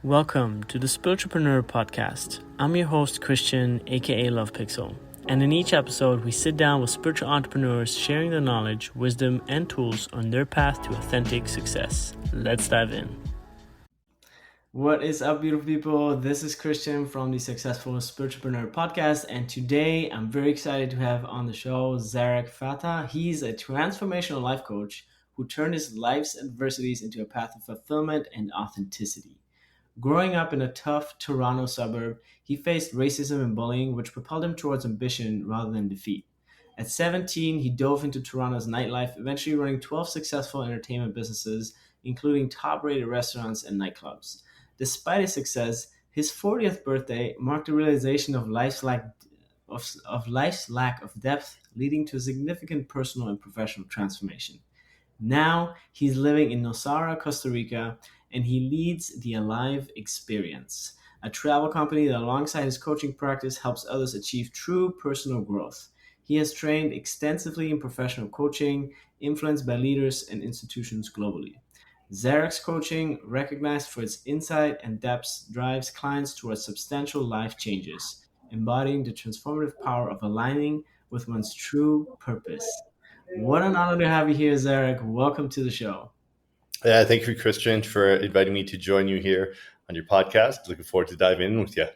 Welcome to the Spiritualpreneur podcast. I'm your host, Christian, aka Love Pixel. And in each episode, we sit down with spiritual entrepreneurs sharing their knowledge, wisdom, and tools on their path to authentic success. Let's dive in. What is up, beautiful people? This is Christian from the Successful Spiritualpreneur podcast. And today I'm very excited to have on the show Zarak Fatah. He's a transformational life coach who turned his life's adversities into a path of fulfillment and authenticity. Growing up in a tough Toronto suburb, he faced racism and bullying, which propelled him towards ambition rather than defeat. At 17, he dove into Toronto's nightlife, eventually running 12 successful entertainment businesses, including top-rated restaurants and nightclubs. Despite his success, his 40th birthday marked a realization of life's lack of depth, leading to a significant personal and professional transformation. Now he's living in Nosara, Costa Rica, and he leads the Alive Experience, a travel company that alongside his coaching practice helps others achieve true personal growth. He has trained extensively in professional coaching, influenced by leaders and institutions globally. Zarak's coaching, recognized for its insight and depth, drives clients towards substantial life changes, embodying the transformative power of aligning with one's true purpose. What an honor to have you here, Zarak. Welcome to the show. Yeah, thank you, Christian, for inviting me to join you here on your podcast. Looking forward to diving in with you.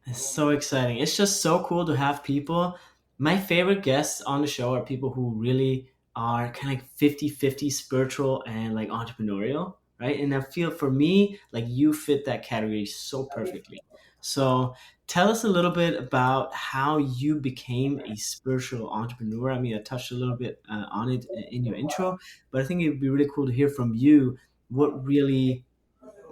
It's so exciting. It's just so cool to have people. My favorite guests on the show are people who really are kind of like 50-50 spiritual and like entrepreneurial, right? And I feel for me, like you fit that category so perfectly. So tell us a little bit about how you became a spiritual entrepreneur. I mean, I touched a little bit on it in your intro, but I think it'd be really cool to hear from you what really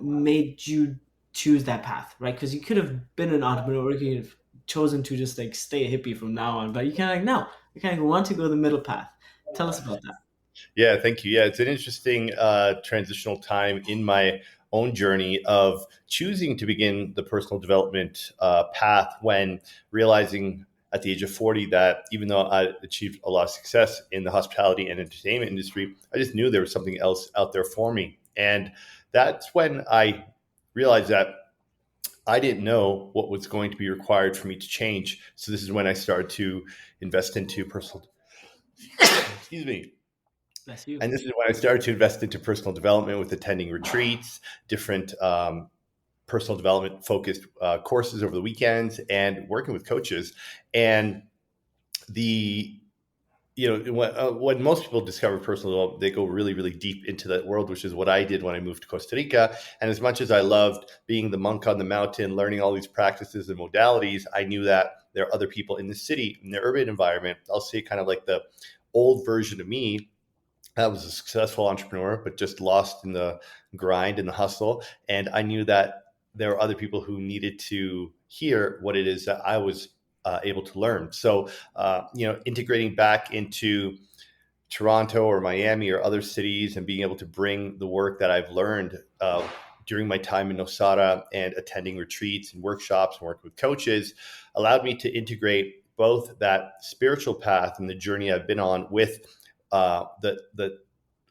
made you choose that path, right? Because you could have been an entrepreneur, you could have chosen to just like stay a hippie from now on, but you kind of like, no, you kind of want to go the middle path. Tell us about that. Yeah, thank you. Yeah, it's an interesting transitional time in my own journey of choosing to begin the personal development path when realizing at the age of 40 that even though I achieved a lot of success in the hospitality and entertainment industry, I just knew there was something else out there for me. And that's when I realized that I didn't know what was going to be required for me to change. So this is when I started to invest into personal, excuse me. Bless you. And this is when I started to invest into personal development with attending retreats, different personal development focused courses over the weekends, and working with coaches. And the when most people discover personal development, they go really, really deep into that world, which is what I did when I moved to Costa Rica. And as much as I loved being the monk on the mountain, learning all these practices and modalities, I knew that there are other people in the city, in the urban environment. I'll say kind of like the old version of me that was a successful entrepreneur, but just lost in the grind and the hustle. And I knew that there were other people who needed to hear what it is that I was able to learn. So, integrating back into Toronto or Miami or other cities and being able to bring the work that I've learned during my time in Nosara and attending retreats and workshops and working with coaches allowed me to integrate both that spiritual path and the journey I've been on with the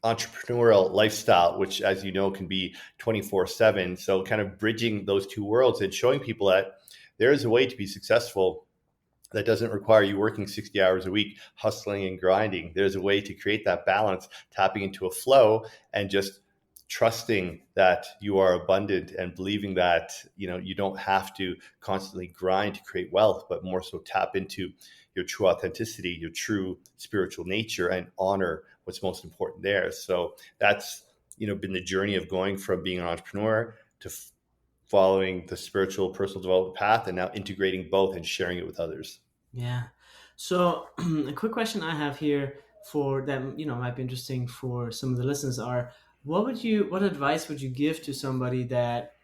entrepreneurial lifestyle, which, as you know, can be 24/7. So kind of bridging those two worlds and showing people that there is a way to be successful that doesn't require you working 60 hours a week, hustling and grinding. There's a way to create that balance, tapping into a flow and just trusting that you are abundant and believing that, you don't have to constantly grind to create wealth, but more so tap into your true authenticity, your true spiritual nature, and honor what's most important there. So that's, been the journey of going from being an entrepreneur to following the spiritual personal development path and now integrating both and sharing it with others. Yeah. So a quick question I have here for them, might be interesting for some of the listeners are, what advice would you give to somebody that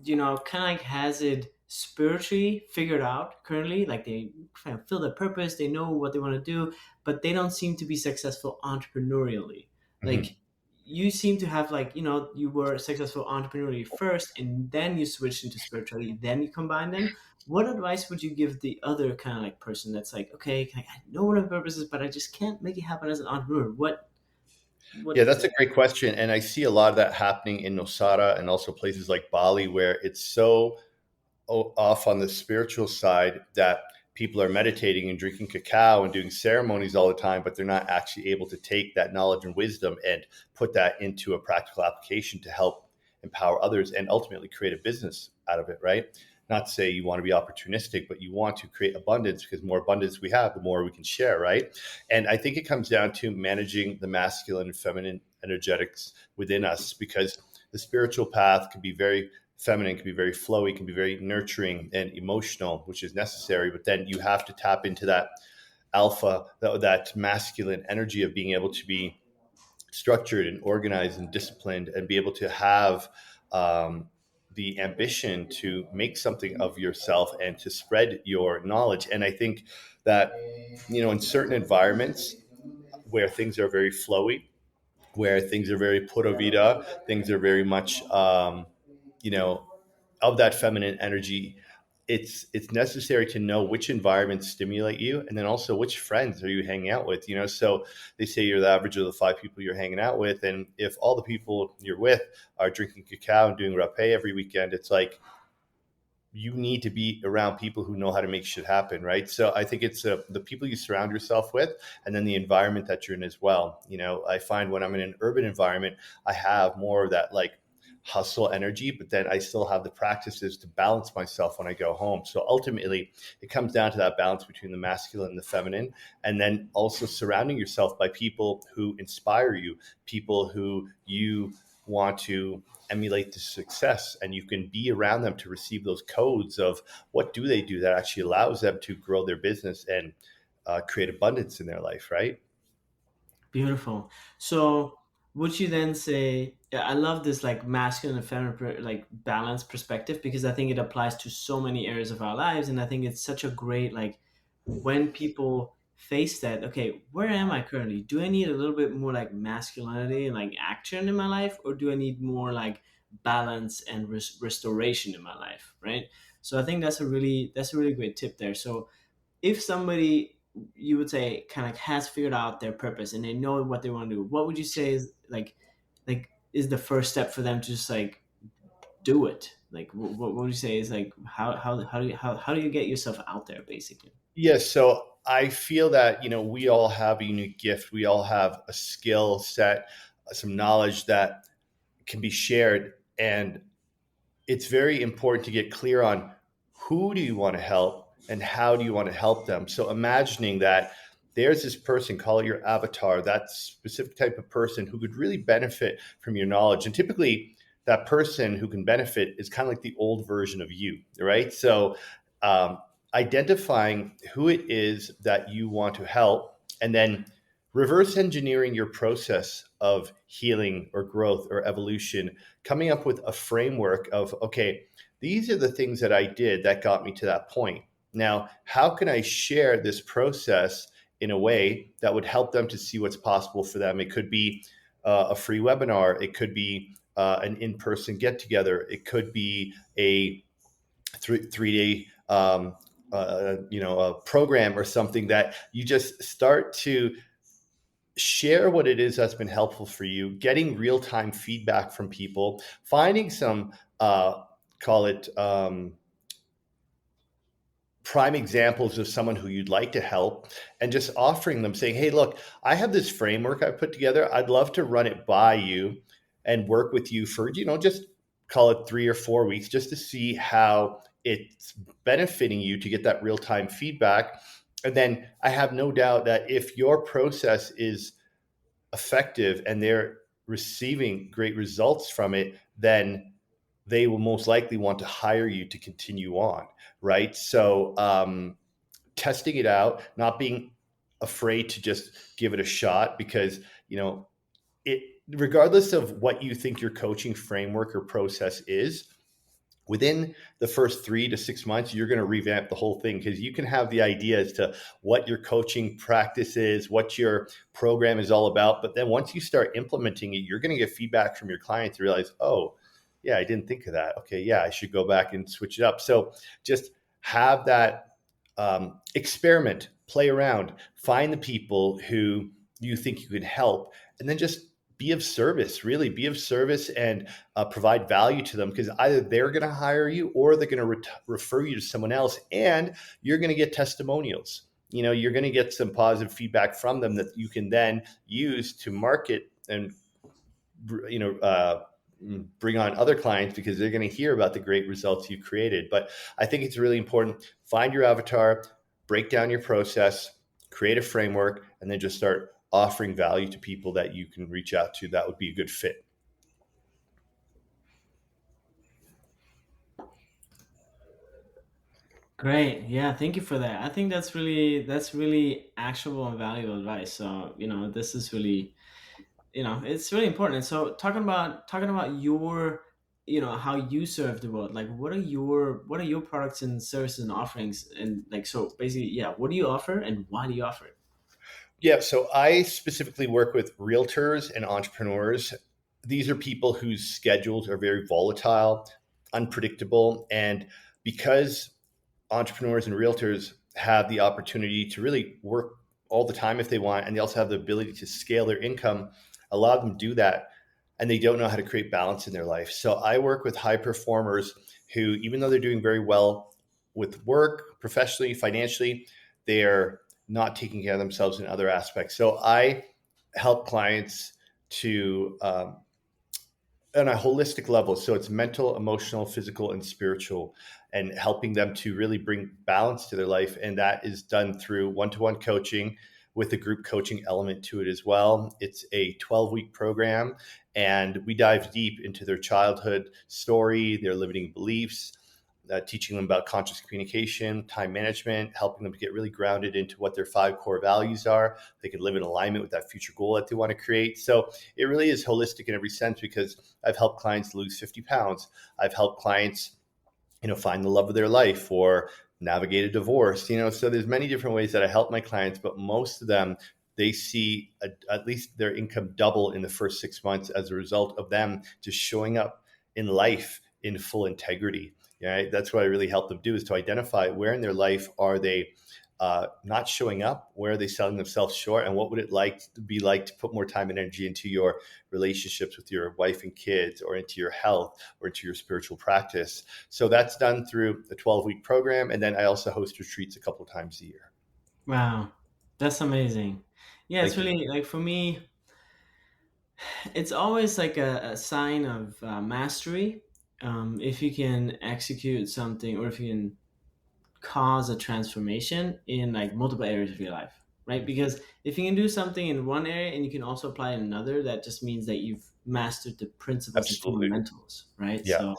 kind of like has it spiritually figured out currently, like they kind of feel their purpose, they know what they want to do, but they don't seem to be successful entrepreneurially. Mhm. Like you seem to have like, you were successful entrepreneurially first and then you switched into spirituality, then you combine them. What advice would you give the other kind of like person that's like, okay, I know what my purpose is, but I just can't make it happen as an entrepreneur? What? What Yeah, do you that's a think? great question. And I see a lot of that happening in Nosara and also places like Bali, where it's so off on the spiritual side that people are meditating and drinking cacao and doing ceremonies all the time, but they're not actually able to take that knowledge and wisdom and put that into a practical application to help empower others and ultimately create a business out of it, right? Not to say you want to be opportunistic, but you want to create abundance, because the more abundance we have, the more we can share, right? And I think it comes down to managing the masculine and feminine energetics within us, because the spiritual path can be very feminine, can be very flowy, can be very nurturing and emotional, which is necessary. But then you have to tap into that alpha, that masculine energy of being able to be structured and organized and disciplined and be able to have um, the ambition to make something of yourself and to spread your knowledge. And I think that, in certain environments where things are very flowy, where things are very pura vida, things are very much, you know, of that feminine energy. It's necessary to know which environments stimulate you, and then also which friends are you hanging out with. So they say you're the average of the 5 people you're hanging out with, and if all the people you're with are drinking cacao and doing rapé every weekend, it's like you need to be around people who know how to make shit happen, right? So I think it's the people you surround yourself with, and then the environment that you're in as well. I find when I'm in an urban environment, I have more of that like hustle energy, but then I still have the practices to balance myself when I go home. So ultimately, it comes down to that balance between the masculine and the feminine, and then also surrounding yourself by people who inspire you, people who you want to emulate the success, and you can be around them to receive those codes of what do they do that actually allows them to grow their business and create abundance in their life, right? Beautiful. So, would you then say, yeah, I love this like masculine and feminine like balanced perspective, because I think it applies to so many areas of our lives, and I think it's such a great like when people face that. Okay, where am I currently? Do I need a little bit more like masculinity and like action in my life, or do I need more like balance and restoration in my life? Right. So I think that's a really great tip there. So if somebody, you would say, kind of has figured out their purpose and they know what they want to do, what would you say is like is the first step for them to just like do it? Like what would you say is like how do you get yourself out there basically? Yes. So I feel that, we all have a unique gift. We all have a skill set, some knowledge that can be shared. And it's very important to get clear on who do you want to help and how do you want to help them. So imagining that there's this person, call it your avatar, that specific type of person who could really benefit from your knowledge. And typically that person who can benefit is kind of like the old version of you, right? So um, identifying who it is that you want to help, and then reverse engineering your process of healing or growth or evolution, coming up with a framework of, okay, these are the things that I did that got me to that point. Now, how can I share this process in a way that would help them to see what's possible for them? It could be a free webinar, it could be an in-person get together, it could be a three-day a program or something that you just start to share what it is that's been helpful for you, getting real time feedback from people, finding some, call it, prime examples of someone who you'd like to help, and just offering them, saying, hey, look, I have this framework I've put together. I'd love to run it by you and work with you for, just call it 3 or 4 weeks, just to see how it's benefiting you to get that real time feedback. And then I have no doubt that if your process is effective and they're receiving great results from it, then they will most likely want to hire you to continue on, right? So testing it out, not being afraid to just give it a shot, because it, regardless of what you think your coaching framework or process is, within the first 3 to 6 months, you're going to revamp the whole thing, because you can have the idea as to what your coaching practice is, what your program is all about. But then once you start implementing it, you're going to get feedback from your clients to realize, oh, yeah, I didn't think of that. Okay, yeah, I should go back and switch it up. So just have that experiment, play around, find the people who you think you can help, and then just be of service, really be of service, and provide value to them, because either they're going to hire you or they're going to refer you to someone else, and you're going to get testimonials. You're going to get some positive feedback from them that you can then use to market and you know uh, bring on other clients, because they're going to hear about the great results you created. But I think it's really important. Find your avatar, break down your process, create a framework, and then just start offering value to people that you can reach out to that would be a good fit. Great. Yeah, thank you for that. I think that's really actionable and valuable advice. So, this is really, it's really important. And so talking about your, how you serve the world, like what are your products and services and offerings, and like, so basically, yeah, what do you offer and why do you offer it? Yeah, so I specifically work with realtors and entrepreneurs. These are people whose schedules are very volatile, unpredictable, and because entrepreneurs and realtors have the opportunity to really work all the time if they want, and they also have the ability to scale their income, a lot of them do that, and they don't know how to create balance in their life. So I work with high performers who, even though they're doing very well with work, professionally, financially, they're not taking care of themselves in other aspects. So I help clients to on a holistic level. So it's mental, emotional, physical, and spiritual, and helping them to really bring balance to their life. And that is done through one-to-one coaching with a group coaching element to it as well. It's a 12-week program, and we dive deep into their childhood story, their limiting beliefs, teaching them about conscious communication, time management, helping them to get really grounded into what their 5 core values are. They can live in alignment with that future goal that they want to create. So it really is holistic in every sense, because I've helped clients lose 50 pounds. I've helped clients, find the love of their life or navigate a divorce. So there's many different ways that I help my clients, but most of them, they see at least their income double in the first 6 months as a result of them just showing up in life in full integrity. Yeah, that's what I really help them do, is to identify where in their life are they not showing up, where are they selling themselves short, and what would it be like to put more time and energy into your relationships with your wife and kids, or into your health, or into your spiritual practice. So that's done through a 12-week program, and then I also host retreats a couple of times a year. Wow, that's amazing. Yeah, it's Thank you. really like, for me, it's always like a sign of mastery, if you can execute something, or if you can cause a transformation in like multiple areas of your life, right? Because if you can do something in one area and you can also apply it in another, that just means that you've mastered the principles and Absolutely. fundamentals, right? Yeah. So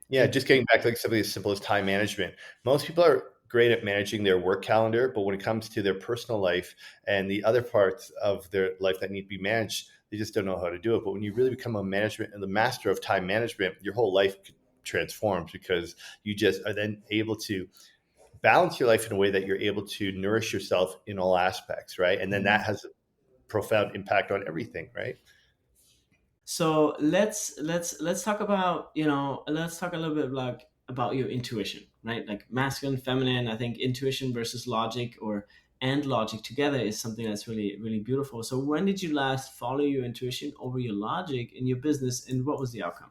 Yeah, it just getting back to like something as simple as time management. Most people are great at managing their work calendar, but when it comes to their personal life and the other parts of their life that need to be managed, they just don't know how to do it. But when you really become a management and the master of time management, your whole life transforms, because you just are then able to balance your life in a way that you're able to nourish yourself in all aspects, right? And then that has a profound impact on everything, right? So let's talk about, let's talk a little bit like about your intuition, right? Like masculine, feminine. I think intuition versus logic, or and logic together, is something that's really really beautiful. So when did you last follow your intuition over your logic in your business, and what was the outcome?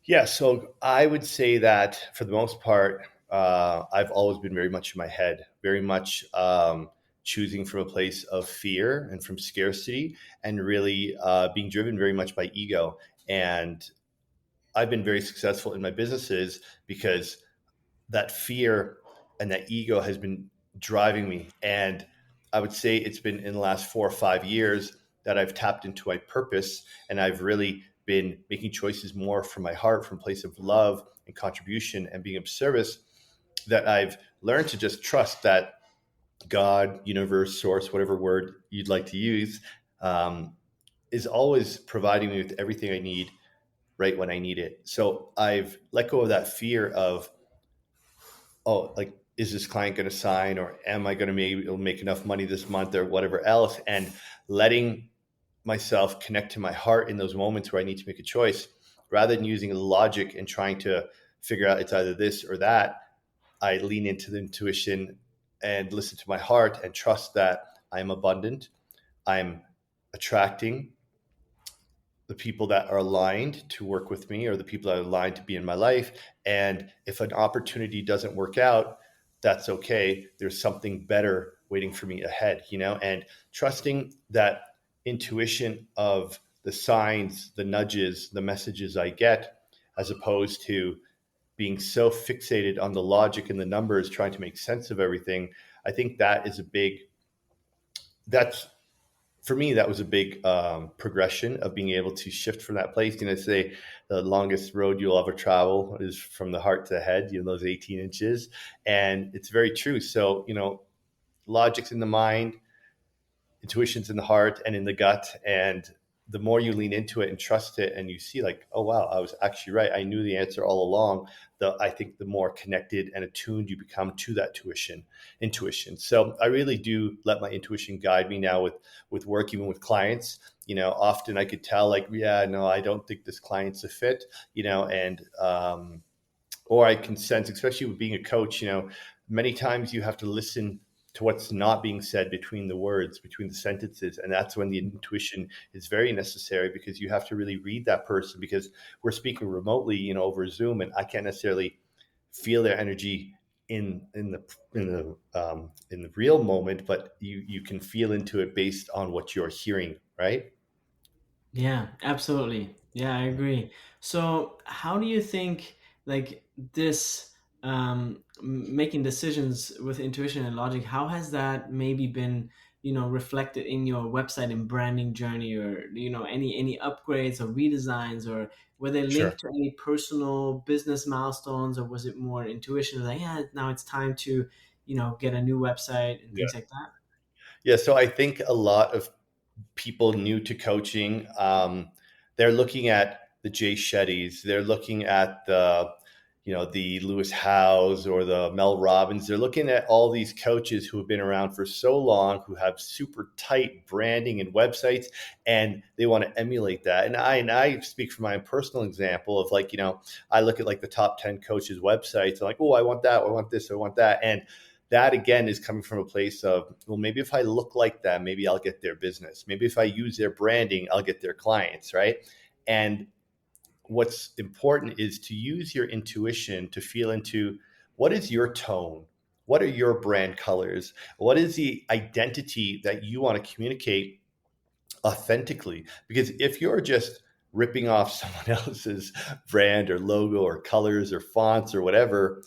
Yeah, so I would say that for the most part, I've always been very much in my head, very much choosing from a place of fear and from scarcity, and really being driven very much by ego. And I've been very successful in my businesses because that fear and that ego has been driving me. And I would say it's been in the last 4 or 5 years that I've tapped into my purpose, and I've really been making choices more from my heart, from a place of love and contribution and being of service, that I've learned to just trust that God, universe, source, whatever word you'd like to use, um, is always providing me with everything I need right when I need it. So I've let go of that fear of, oh, like, is this client going to sign, or am I going to make enough money this month, or whatever else, and letting myself connect to my heart in those moments where I need to make a choice, rather than using logic and trying to figure out it's either this or that. I lean into the intuition and listen to my heart and trust that I'm abundant, I'm attracting, the people that are aligned to work with me or the people that are aligned to be in my life. And if an opportunity doesn't work out, that's okay. There's something better waiting for me ahead, and trusting that intuition of the signs, the nudges, the messages I get, as opposed to being so fixated on the logic and the numbers, trying to make sense of everything. I think that's for me, that was a big progression of being able to shift from that place. Say the longest road you'll ever travel is from the heart to the head, those 18 inches. And it's very true. So, logic's in the mind, intuition's in the heart and in the gut. And the more you lean into it and trust it, and you see like, oh wow, I was actually right, I knew the answer all along, I think the more connected and attuned you become to that intuition. So I really do let my intuition guide me now with work, even with clients. Often I could tell like, yeah, no, I don't think this client's a fit, and or I can sense, especially with being a coach, many times you have to listen to what's not being said between the words, between the sentences. And that's when the intuition is very necessary, because you have to really read that person, because we're speaking remotely, over Zoom, and I can't necessarily feel their energy in the real moment, but you can feel into it based on what you're hearing, right? Yeah, absolutely. Yeah, I agree. So, how do you think like this making decisions with intuition and logic, how has that maybe been, reflected in your website and branding journey, or any upgrades or redesigns, or were they Sure. linked to any personal business milestones, or was it more intuition like, yeah, now it's time to, get a new website and Yeah. things like that? Yeah. So I think a lot of people new to coaching, they're looking at the Jay Shettys, they're looking at the Lewis Howes or the Mel Robbins. They're looking at all these coaches who have been around for so long, who have super tight branding and websites, and they want to emulate that. And I speak from my personal example of like, I look at like the top 10 coaches' websites. I'm like, oh, I want that, I want this, I want that. And that again is coming from a place of, well, maybe if I look like them, maybe I'll get their business. Maybe if I use their branding, I'll get their clients, right? And what's important is to use your intuition to feel into what is your tone? What are your brand colors? What is the identity that you want to communicate authentically? Because if you're just ripping off someone else's brand or logo or colors or fonts or whatever,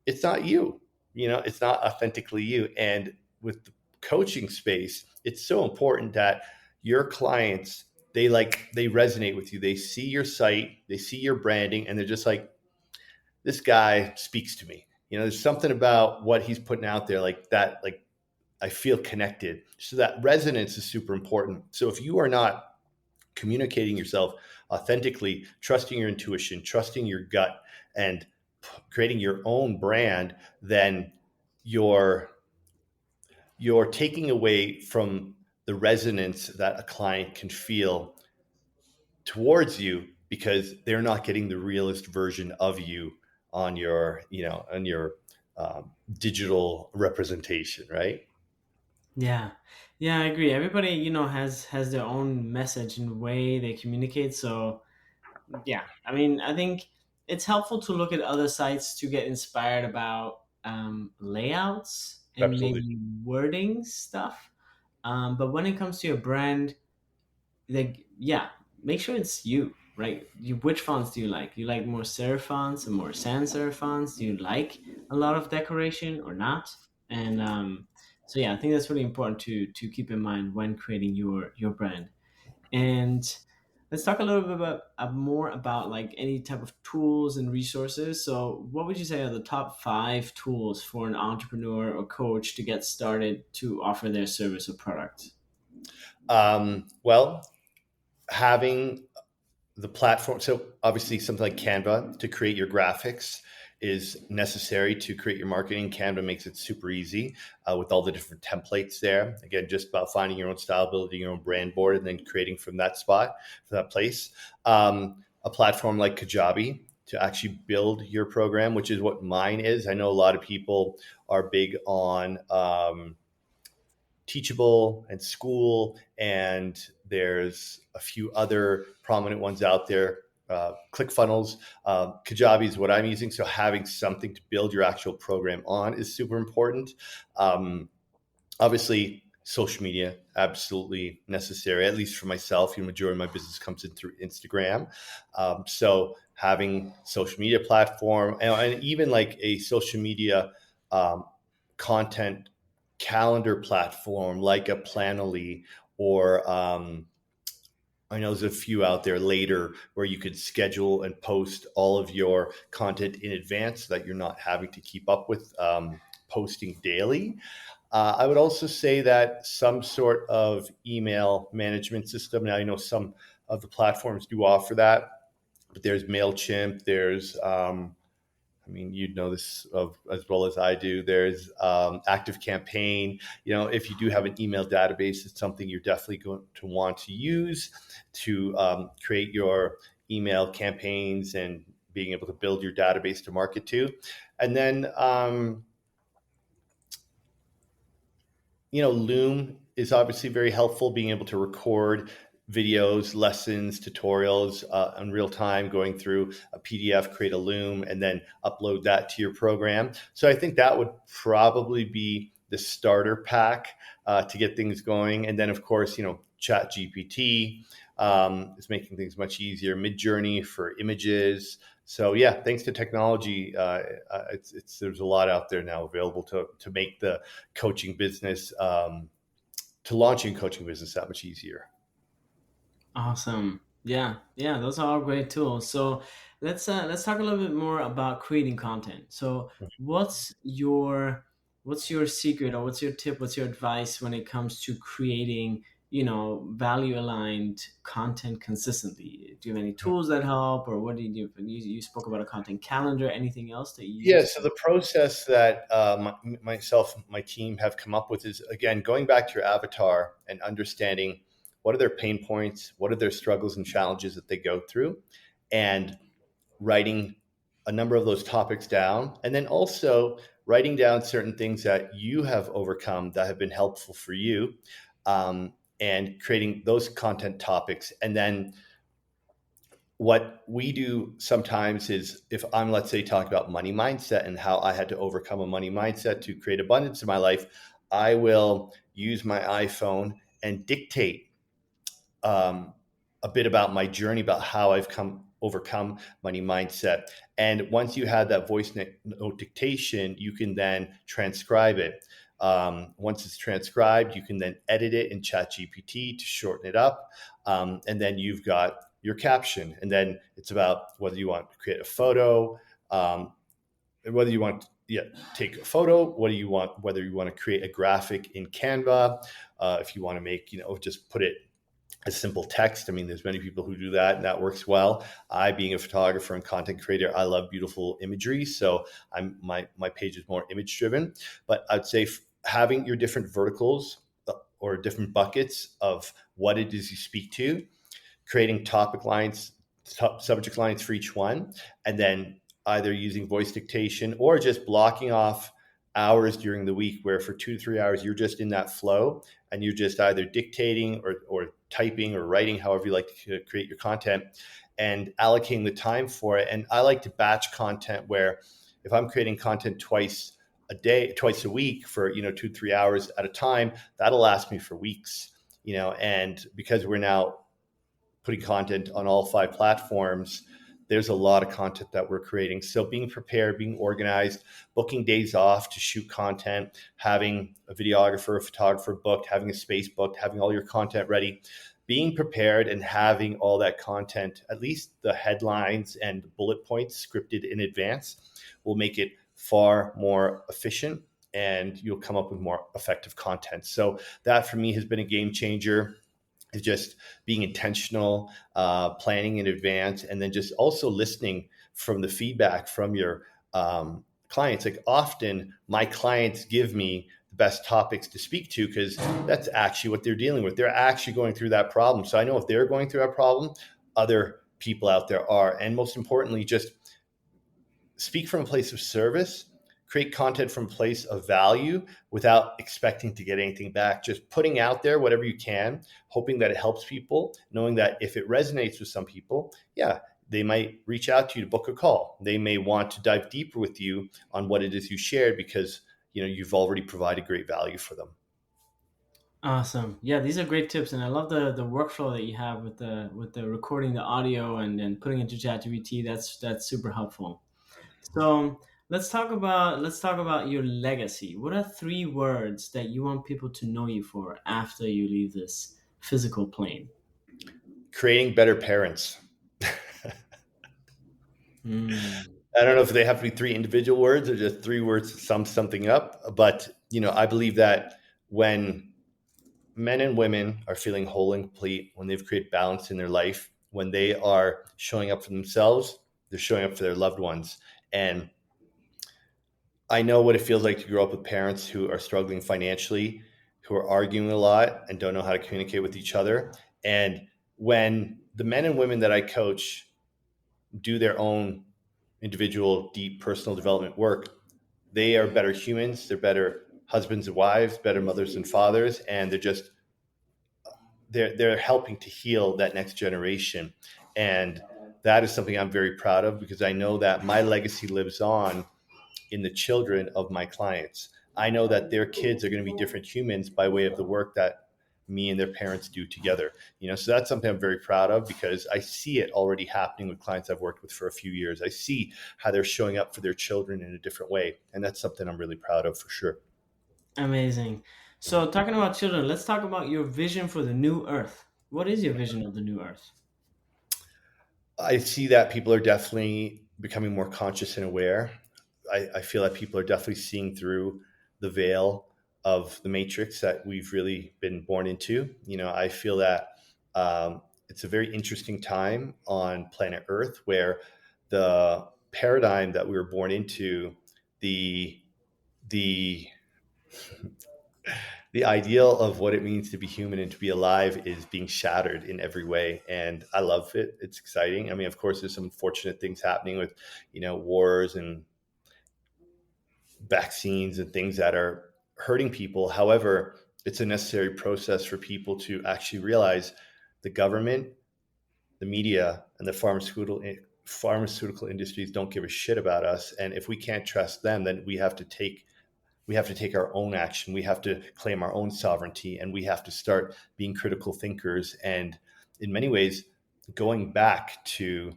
it's not you. It's not authentically you. And with the coaching space, it's so important that your clients, they resonate with you. They see your site, they see your branding, and they're just like, this guy speaks to me. There's something about what he's putting out there like that, like I feel connected. So that resonance is super important. So if you are not communicating yourself authentically, trusting your intuition, trusting your gut, and creating your own brand, then you're you're taking away from the resonance that a client can feel towards you, because they're not getting the realest version of you on your digital representation, right? Yeah. Yeah, I agree. Everybody, has their own message and way they communicate. So, yeah. I mean, I think it's helpful to look at other sites to get inspired about layouts and Absolutely. maybe wording stuff. But when it comes to your brand, like, yeah, make sure it's you, right? Which fonts do you like? Do you like more serif fonts and more sans serif fonts? Do you like a lot of decoration or not? And so yeah, I think that's really important to keep in mind when creating your brand. And let's talk a little bit about more about like any type of tools and resources. So what would you say are the top 5 tools for an entrepreneur or coach to get started to offer their service or product? Well, having the platform. So obviously something like Canva to create your graphics is necessary to create your marketing. Canva makes it super easy with all the different templates there. Again, just about finding your own style, building your own brand board, and then creating from that spot, from that place. A platform like Kajabi to actually build your program, which is what mine is. I know a lot of people are big on Teachable and School, and there's a few other prominent ones out there. ClickFunnels, Kajabi is what I'm using. So having something to build your actual program on is super important. Obviously, social media, absolutely necessary, at least for myself. Majority of my business comes in through Instagram. So having social media platform, and even like a social media content calendar platform like a Planoly, or I know there's a few out there later where you could schedule and post all of your content in advance so that you're not having to keep up with posting daily. I would also say that some sort of email management system. Now, I know some of the platforms do offer that, but there's MailChimp, there's you'd know this as well as I do. There's Active Campaign. If you do have an email database, it's something you're definitely going to want to use to create your email campaigns and being able to build your database to market to. And then, Loom is obviously very helpful, being able to record videos, lessons, tutorials in real time, going through a PDF, create a Loom, and then upload that to your program. So I think that would probably be the starter pack to get things going. And then, of course, Chat GPT is making things much easier. Midjourney for images. So yeah, thanks to technology, there's a lot out there now available to make the coaching business, to launching coaching business that much easier. Awesome. Yeah, yeah, those are all great tools. So let's talk a little bit more about creating content. So what's your what's your secret, or what's your tip, what's your advice when it comes to creating, value aligned content consistently? Do you have any tools that help, or what do you do? You spoke about a content calendar. Anything else that you Yeah, use so to? the process that myself, my team have come up with is, again, going back to your avatar and understanding what are their pain points, what are their struggles and challenges that they go through, and writing a number of those topics down. And then also writing down certain things that you have overcome that have been helpful for you, and creating those content topics. And then what we do sometimes is, if I'm, let's say, talking about money mindset and how I had to overcome a money mindset to create abundance in my life, I will use my iPhone and dictate um, a bit about my journey, about how I've overcome money mindset. And once you have that voice note dictation, you can then transcribe it. Once it's transcribed, you can then edit it in ChatGPT to shorten it up. And then you've got your caption. And then it's about whether you want to create a photo, whether you want to take a photo, whether you want to create a graphic in Canva, if you want to make, just put it as simple text. There's many people who do that, and that works well. I, being a photographer and content creator, I love beautiful imagery. So my page is more image driven, but I'd say having your different verticals or different buckets of what it is you speak to, creating topic lines, subject lines for each one, and then either using voice dictation or just blocking off hours during the week where for 2 to 3 hours you're just in that flow and you're just either dictating or typing or writing, however you like to create your content, and allocating the time for it. And I like to batch content, where if I'm creating content twice a week for 2 to 3 hours at a time, that'll last me for weeks. And because we're now putting content on all 5 platforms, there's a lot of content that we're creating. So being prepared, being organized, booking days off to shoot content, having a videographer, a photographer booked, having a space booked, having all your content ready, being prepared and having all that content, at least the headlines and the bullet points, scripted in advance, will make it far more efficient, and you'll come up with more effective content. So that for me has been a game changer. Is just being intentional, planning in advance, and then just also listening from the feedback from your clients. Like, often my clients give me the best topics to speak to because that's actually what they're dealing with. They're actually going through that problem. So I know if they're going through that problem, other people out there are. And most importantly, just speak from a place of service, create content from a place of value without expecting to get anything back. Just putting out there whatever you can, hoping that it helps people, knowing that if it resonates with some people, yeah, they might reach out to you to book a call. They may want to dive deeper with you on what it is you shared because you've already provided great value for them. Awesome. Yeah, these are great tips, and I love the workflow that you have with the recording the audio and then putting it into ChatGPT. That's super helpful. So let's talk about your legacy. What are three words that you want people to know you for after you leave this physical plane? Creating better parents. Mm. I don't know if they have to be three individual words or just three words to sum something up, but I believe that when men and women are feeling whole and complete, when they've created balance in their life, when they are showing up for themselves, they're showing up for their loved ones. And I know what it feels like to grow up with parents who are struggling financially, who are arguing a lot and don't know how to communicate with each other. And when the men and women that I coach do their own individual, deep personal development work, they are better humans. They're better husbands and wives, better mothers and fathers, and they're helping to heal that next generation. And that is something I'm very proud of because I know that my legacy lives on in the children of my clients. I know that their kids are going to be different humans by way of the work that me and their parents do together. So that's something I'm very proud of because I see it already happening with clients I've worked with for a few years. I see how they're showing up for their children in a different way. And that's something I'm really proud of for sure. Amazing. So talking about children, let's talk about your vision for the new earth. What is your vision of the new earth? I see that people are definitely becoming more conscious and aware. I feel that people are definitely seeing through the veil of the matrix that we've really been born into. I feel that it's a very interesting time on planet Earth where the paradigm that we were born into, the the the ideal of what it means to be human and to be alive is being shattered in every way. And I love it. It's exciting. I mean, of course, there's some unfortunate things happening with, wars and vaccines and things that are hurting people. However, it's a necessary process for people to actually realize the government, the media, and the pharmaceutical industries don't give a shit about us. And if we can't trust them, then we have to take our own action. We have to claim our own sovereignty and we have to start being critical thinkers. And in many ways, going back to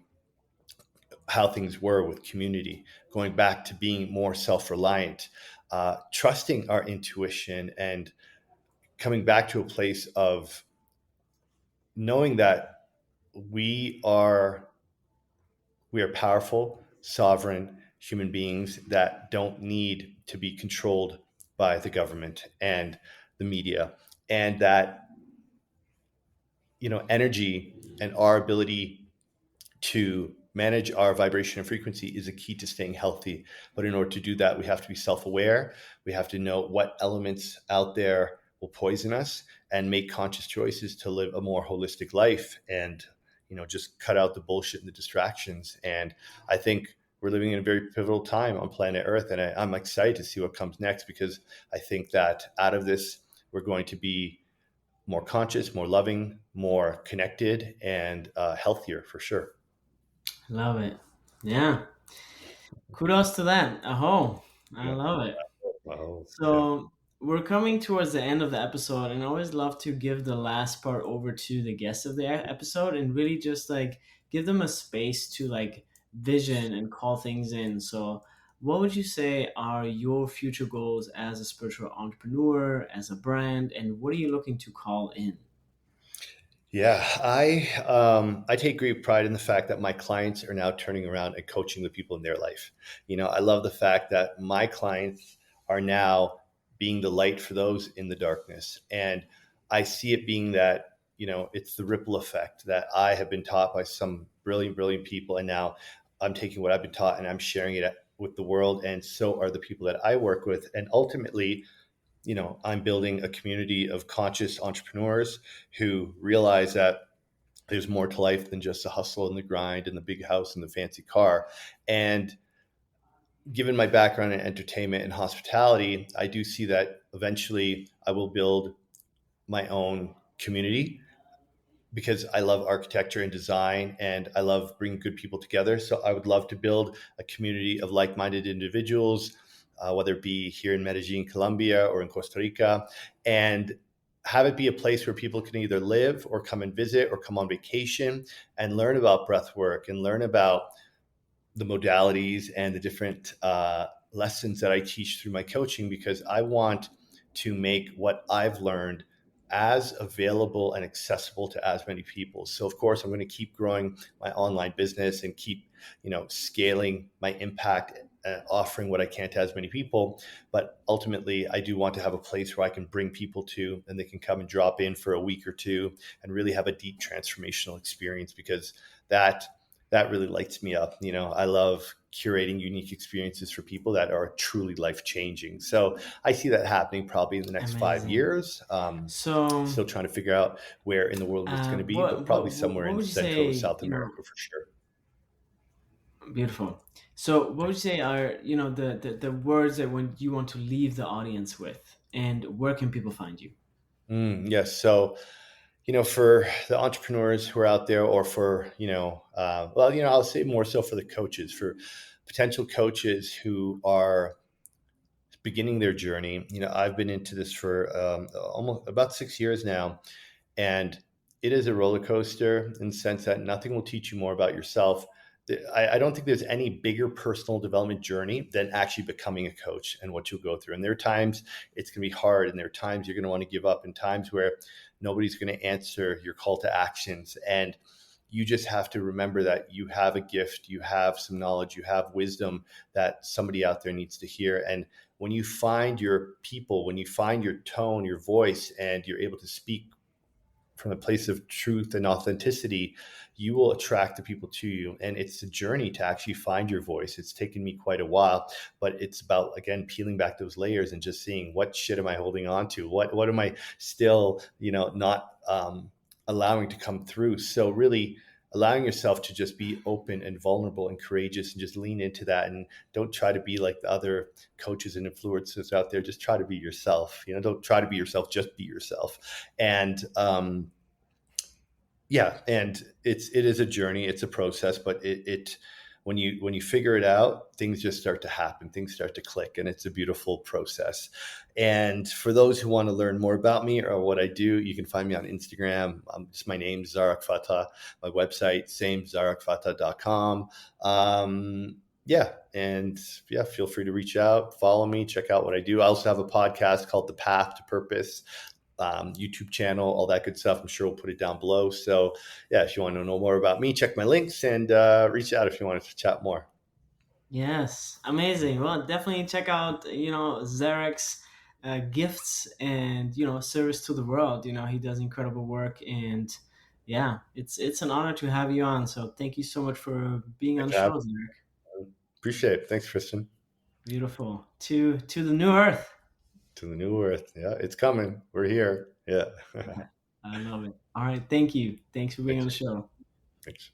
how things were with community, going back to being more self reliant, trusting our intuition, and coming back to a place of knowing that we are we are powerful, sovereign human beings that don't need to be controlled by the government and the media, and that energy and our ability to manage our vibration and frequency is a key to staying healthy. But in order to do that, we have to be self-aware. We have to know what elements out there will poison us and make conscious choices to live a more holistic life and just cut out the bullshit and the distractions. And I think we're living in a very pivotal time on planet Earth, and I'm excited to see what comes next because I think that out of this we're going to be more conscious, more loving, more connected, and healthier for sure. Love it. Yeah. Kudos to that. Aho. I Yeah. love it. Oh, yeah. So we're coming towards the end of the episode, and I always love to give the last part over to the guest of the episode and really just like give them a space to like vision and call things in. So, what would you say are your future goals as a spiritual entrepreneur, as a brand, and what are you looking to call in? Yeah, I take great pride in the fact that my clients are now turning around and coaching the people in their life. I love the fact that my clients are now being the light for those in the darkness, and I see it being that it's the ripple effect that I have been taught by some brilliant, brilliant people, and now I'm taking what I've been taught and I'm sharing it with the world, and so are the people that I work with, and ultimately I'm building a community of conscious entrepreneurs who realize that there's more to life than just the hustle and the grind and the big house and the fancy car. And given my background in entertainment and hospitality, I do see that eventually I will build my own community because I love architecture and design and I love bringing good people together. So I would love to build a community of like minded individuals, whether it be here in Medellin, Colombia, or in Costa Rica, and have it be a place where people can either live or come and visit or come on vacation and learn about breath work and learn about the modalities and the different lessons that I teach through my coaching because I want to make what I've learned as available and accessible to as many people. So of course I'm going to keep growing my online business and keep, scaling my impact, offering what I can to as many people. But ultimately I do want to have a place where I can bring people to and they can come and drop in for a week or two and really have a deep transformational experience because that that really lights me up. I love curating unique experiences for people that are truly life changing. So I see that happening probably in the next five Amazing. years. So, Still trying to figure out where in the world it's going to be, but probably somewhere what in would you Central or say? South America for sure. Beautiful. So, what would you say are the words that when you want to leave the audience with, and where can people find you? Yes. So, for the entrepreneurs who are out there, or for, I'll say more so for the coaches, for potential coaches who are beginning their journey. I've been into this for almost about 6 years now, and it is a roller coaster in the sense that nothing will teach you more about yourself. I don't think there's any bigger personal development journey than actually becoming a coach and what you'll go through. And there are times it's going to be hard, and there are times you're going to want to give up, and times where nobody's going to answer your call to actions. And you just have to remember that you have a gift, you have some knowledge, you have wisdom that somebody out there needs to hear. And when you find your people, when you find your tone, your voice, and you're able to speak from a place of truth and authenticity, you will attract the people to you. And it's a journey to actually find your voice. It's taken me quite a while, but it's about, again, peeling back those layers and just seeing what shit am I holding on to? What am I still, not allowing to come through? So really allowing yourself to just be open and vulnerable and courageous and just lean into that, and don't try to be like the other coaches and influencers out there. Just try to be yourself. Don't try to be yourself, just be yourself. And yeah, and it is a journey, it's a process, but it when you figure it out, things just start to happen, things start to click, and it's a beautiful process. And for those who want to learn more about me or what I do, you can find me on Instagram. Just my name, Zarak Fatah. My website, same, zarakfatah.com. Yeah, and yeah, feel free to reach out, follow me, check out what I do. I also have a podcast called The Path to Purpose, YouTube channel, all that good stuff. I'm sure we'll put it down below. So yeah, if you want to know more about me, check my links and reach out if you want to chat more. Yes, amazing. Well, definitely check out Zarek's gifts and service to the world. He does incredible work, and yeah, it's an honor to have you on. So thank you so much for being on Thanks the for having show, Zarek. me. Appreciate it. Thanks, Kristen. Beautiful. To the new earth. To the new earth. Yeah, it's coming. We're here. Yeah. I love it. All right, thank you. Thanks for being on Thanks. the show. Thanks.